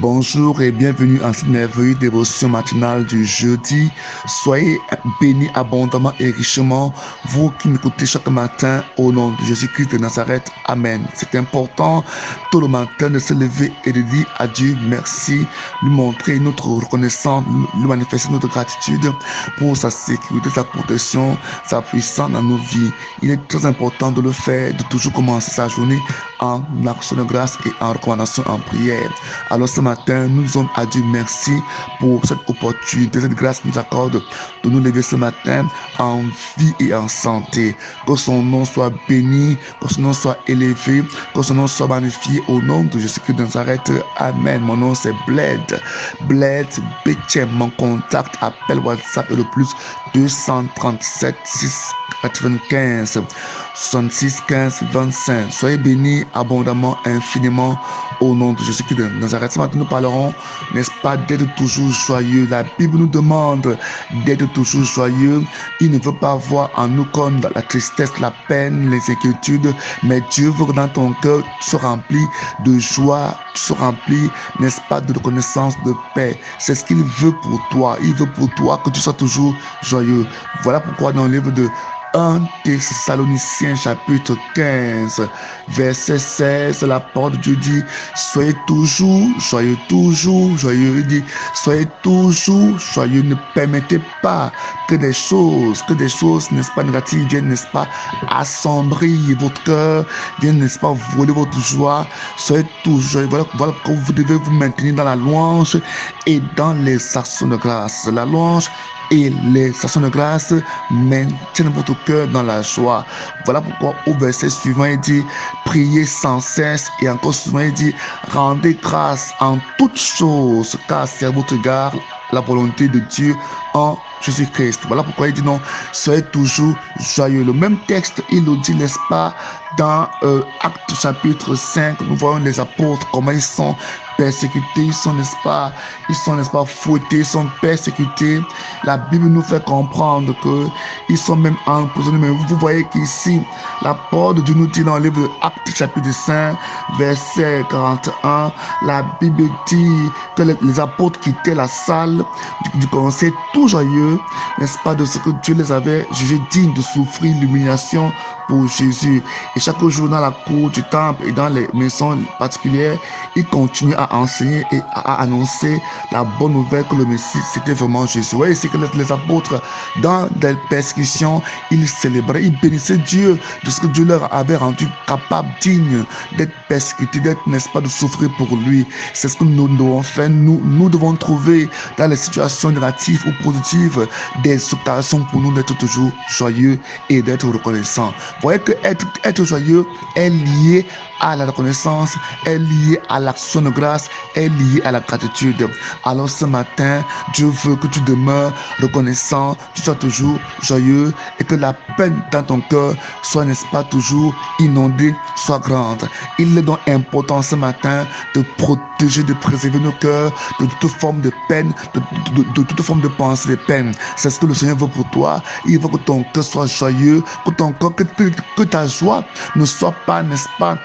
Bonjour et bienvenue en cette merveilleuse dévotion matinale du jeudi. Soyez bénis abondamment et richement, vous qui m'écoutez chaque matin au nom de Jésus-Christ de Nazareth. Amen. C'est important tout le matin de se lever et de dire à Dieu merci, lui montrer notre reconnaissance, lui manifester notre gratitude pour sa sécurité, sa protection, sa puissance dans nos vies. Il est très important de le faire, de toujours commencer sa journée en action de grâce et en recommandation en prière. Alors ce matin, nous disons à Dieu merci pour cette opportunité, cette grâce qu'il nous accorde de nous lever ce matin en vie et en santé. Que son nom soit béni, que son nom soit élevé, que son nom soit magnifié au nom de Jésus-Christ de Nazareth. Amen. Mon nom c'est Bled. Bled Betchem. Mon contact, appel WhatsApp est le plus 237 695 66 15 25. Soyez bénis abondamment, infiniment au nom de Jésus-Christ de Nazareth. Ce matin, nous parlerons, n'est-ce pas, d'être toujours joyeux. La Bible nous demande d'être toujours joyeux. Il ne veut pas voir en nous comme la tristesse, la peine, les inquiétudes, mais Dieu veut que dans ton cœur, tu sois rempli de joie, tu sois rempli, n'est-ce pas, de reconnaissance, de paix. C'est ce qu'il veut pour toi. Il veut pour toi que tu sois toujours joyeux. Voilà pourquoi dans le livre de 1 Thessaloniciens chapitre 15 verset 16, la parole de Dieu dit: soyez toujours joyeux, toujours joyeux. Il dit: soyez toujours joyeux, ne permettez pas que des choses, n'est-ce pas, négatives viennent, n'est-ce pas, assombrir votre cœur, viennent, n'est-ce pas, voler votre joie. Soyez toujours joyeux. Voilà que vous devez vous maintenir dans la louange et dans les actions de grâce. La louange et les actions de grâce maintiennent votre cœur dans la joie. Voilà pourquoi au verset suivant il dit: priez sans cesse, et encore suivant il dit: rendez grâce en toutes choses, car c'est à votre égard la volonté de Dieu en Jésus-Christ. Voilà pourquoi il dit non, soyez toujours joyeux. Le même texte, il le dit, n'est-ce pas, dans Actes chapitre 5, nous voyons les apôtres, comment ils sont persécutés, ils sont, n'est-ce pas, fouettés, ils sont persécutés. La Bible nous fait comprendre que ils sont même emprisonnés. Mais vous voyez qu'ici, la parole de Dieu nous dit dans le livre de Actes chapitre 5, verset 41, la Bible dit que les apôtres quittaient la salle du conseil tout joyeux, n'est-ce pas, de ce que Dieu les avait jugés dignes de souffrir l'humiliation pour Jésus. Et chaque jour dans la cour du temple et dans les maisons particulières, ils continuaient à enseigner et à annoncer la bonne nouvelle que le Messie, c'était vraiment Jésus. Vous voyez ici que les apôtres, dans des persécutions, ils célébraient, ils bénissaient Dieu de ce que Dieu leur avait rendu capable, digne d'être persécutés, d'être, n'est-ce pas, de souffrir pour lui. C'est ce que nous devons faire. Nous devons trouver dans les situations négatives ou positives des occasions pour nous d'être toujours joyeux et d'être reconnaissants. Vous voyez que être joyeux est lié à la reconnaissance, est lié à l'action de grâce, est lié à la gratitude. Alors ce matin, Dieu veut que tu demeures reconnaissant, tu sois toujours joyeux et que la peine dans ton cœur soit, n'est-ce pas, toujours inondée, soit grande. Il est donc important ce matin de protéger, de préserver nos cœurs de toute forme de peine, de toute forme de pensée de peine. C'est ce que le Seigneur veut pour toi. Il veut que ton cœur soit joyeux, que ton cœur, que ta joie ne soit pas, n'est-ce pas,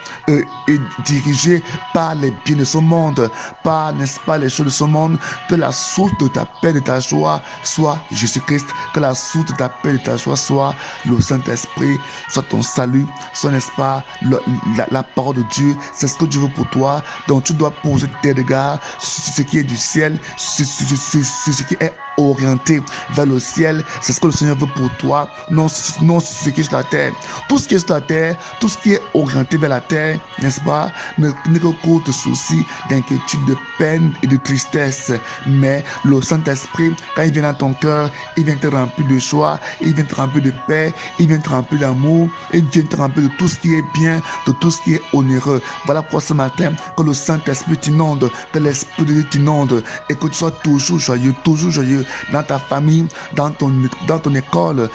dirigée par les biens de ce monde, par, n'est-ce pas, les choses de ce monde. Que la source de ta paix, de ta joie soit Jésus-Christ. Que la source de ta paix, de ta joie soit le Saint-Esprit, soit ton salut, soit, n'est-ce pas, la parole de Dieu. C'est ce que Dieu veut pour toi. Donc tu dois poser tes regards sur ce qui est du ciel, sur ce qui est orienté vers le ciel. C'est ce que le Seigneur veut pour toi, non ce qui est sur la terre. Tout ce qui est sur la terre, tout ce qui est orienté vers la terre, n'est-ce pas, n'est que cause de soucis, d'inquiétude, de peine et de tristesse. Mais le Saint-Esprit, quand il vient dans ton cœur, il vient te remplir de joie, il vient te remplir de paix, il vient te remplir d'amour, il vient te remplir de tout ce qui est bien, de tout ce qui est onéreux. Voilà pourquoi ce matin, que le Saint-Esprit t'inonde, que l'Esprit de Dieu t'inonde et que tu sois toujours joyeux dans ta famille, dans ton école,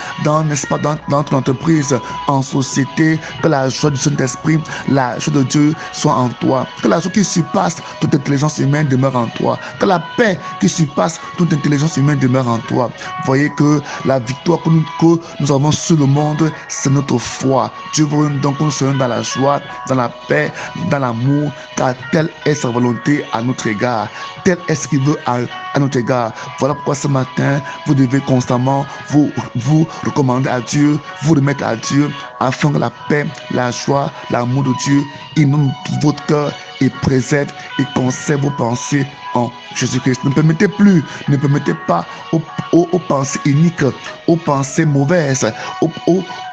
n'est-ce pas, dans ton entreprise, en société, que la joie du Saint-Esprit, la joie de Dieu soit en toi, que la joie qui surpasse toute intelligence humaine demeure en toi, que la paix qui surpasse toute intelligence humaine demeure en toi. Voyez que la victoire que nous avons sur le monde, c'est notre foi. Dieu veut donc que nous soyons dans la joie, dans la paix, dans l'amour, car telle est sa volonté à notre égard, tel est ce qu'il veut à notre égard. Voilà pourquoi ce matin, vous devez constamment vous recommander à Dieu, vous remettre à Dieu, afin que la paix, la joie, l'amour de Dieu inonde votre cœur et préserve et conserve vos pensées en Jésus-Christ. Ne permettez pas aux pensées iniques, aux pensées mauvaises,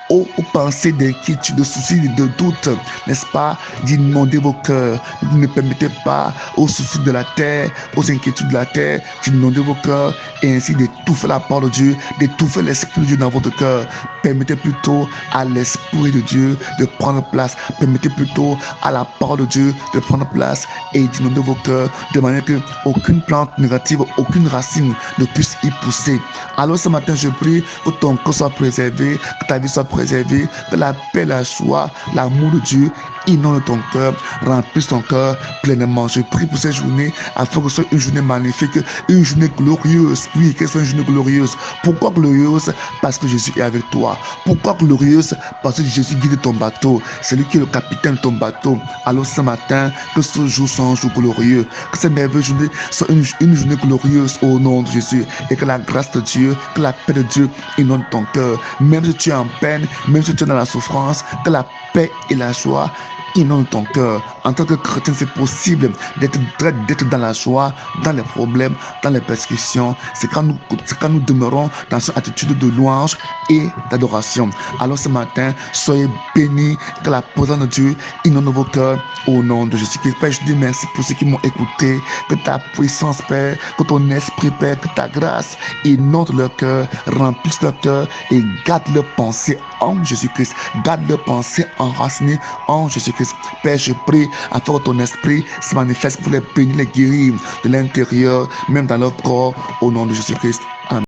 aux pensées d'inquiétude, de soucis, de doute, n'est-ce pas, d'inonder vos cœurs. Ne permettez pas aux soucis de la terre, aux inquiétudes de la terre, d'inonder vos cœurs et ainsi d'étouffer la parole de Dieu, d'étouffer l'Esprit de Dieu dans votre cœur. Permettez plutôt à l'Esprit de Dieu de prendre place. Permettez plutôt à la parole de Dieu de prendre place et d'inonder vos cœurs de manière que aucune plante négative, aucune racine ne puisse y pousser. Alors ce matin, je prie que ton corps soit préservé, que ta vie soit préservée, que la paix, la joie, l'amour de Dieu inonde ton cœur, remplisse ton cœur pleinement. Je prie pour cette journée afin que ce soit une journée magnifique, une journée glorieuse. Oui, qu'elle soit une journée glorieuse. Pourquoi glorieuse? Parce que Jésus est avec toi. Pourquoi glorieuse? Parce que Jésus guide ton bateau. C'est lui qui est le capitaine de ton bateau. Alors ce matin, que ce jour soit un jour glorieux. Que cette merveilleuse journée soit une journée glorieuse au nom de Jésus. Et que la grâce de Dieu, que la paix de Dieu inonde ton cœur. Même si tu es en peine, même si tu es dans la souffrance, que la paix et la joie inonde ton cœur. En tant que chrétien, c'est possible d'être dans la joie, dans les problèmes, dans les persécutions. C'est quand nous demeurons dans une attitude de louange et d'adoration. Alors ce matin, soyez bénis, que la présence de Dieu inonde vos cœurs au nom de Jésus-Christ. Père, je dis merci pour ceux qui m'ont écouté. Que ta puissance, Père, que ton esprit, Père, que ta grâce inonde leur cœur, remplisse leur cœur et garde leurs pensées en Jésus-Christ. Garde leurs pensées enracinées en Jésus-Christ. Père, je prie afin que ton esprit se manifeste pour les bénir, les guérir de l'intérieur, même dans leur corps, au nom de Jésus-Christ. Amen.